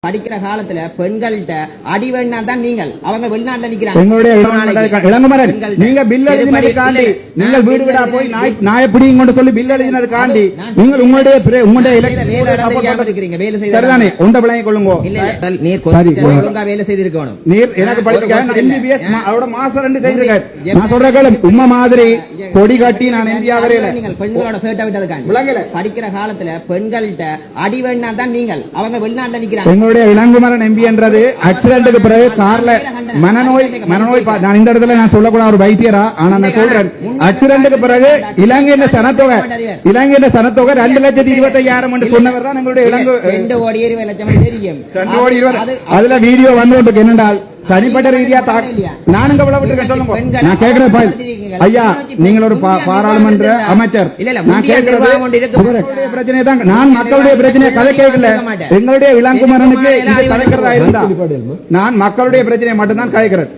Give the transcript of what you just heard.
படிக்கிற காலத்துல பெண்கள்கிட்ட அடி வேணா தான் நீங்கள் அவங்க வெளிநாட்டுல நிக்கிறாங்க. எங்களுடைய இளங்குமரன் நீங்க பில் எழுதினதுக்காண்டி நீங்கள் வீடு வீடா போய் நாயை பிடிங்க கொண்டு சொல்லி பில் எழுதினதுக்காண்டி நீங்கள் உங்களுடைய சரிதானே ஒன்றை விளங்கிக் கொள்ளுங்க. வேலை செய்திருக்கணும். நீர் எனக்கு படிக்க MBBS அவரோட மாஸ்டர் 2 செய்திருக்காரு. நான் சொல்றேன் உண்மை மாதிரி கொடி கட்டி நான் இந்தியா வரையில நீங்கள் பெண்களோட சேர்ட்ட விட்டதுக்காண்டி படிக்கிற காலத்துல பெண்கள்கிட்ட அடி வேணா தான் நீங்கள் அவங்க வெளிநாட்டுல நிக்கிறாங்க. இளங்குமரன் எம்பி என்றது ஆக்சிடென்ட்டுக்கு பிறகு கார்ல மனநோய் நான் இந்த இடத்துல நான் சொல்லக்கூடாது ஒரு வைத்தியரா, ஆனா நான் சொல்றேன் ஆக்சிடென்ட்டுக்கு பிறகு இலங்கையின் சனத்தொகை 2,25,000 என்று சொன்னவர் தான் எங்களுடைய இலங்கை 2 கோடி 20 லட்சம் தெரியும். 2 கோடி 20 அதுல வீடியோ வந்து என்னென்றால் தனிப்பட்ட ரீதியா நானுங்க நான் கேட்கிறேன் ஐயா, நீங்கள் ஒரு பாராளுமன்ற அமைச்சர், பிரச்சனை தான் நான் மக்களுடைய பிரச்சனையை கதை கேட்கல. எங்களுடைய இளங்குமரனுக்கு கதைக்கிறதா இருந்தா நான் மக்களுடைய பிரச்சனையை மட்டும்தான் கதைக்கிறேன்.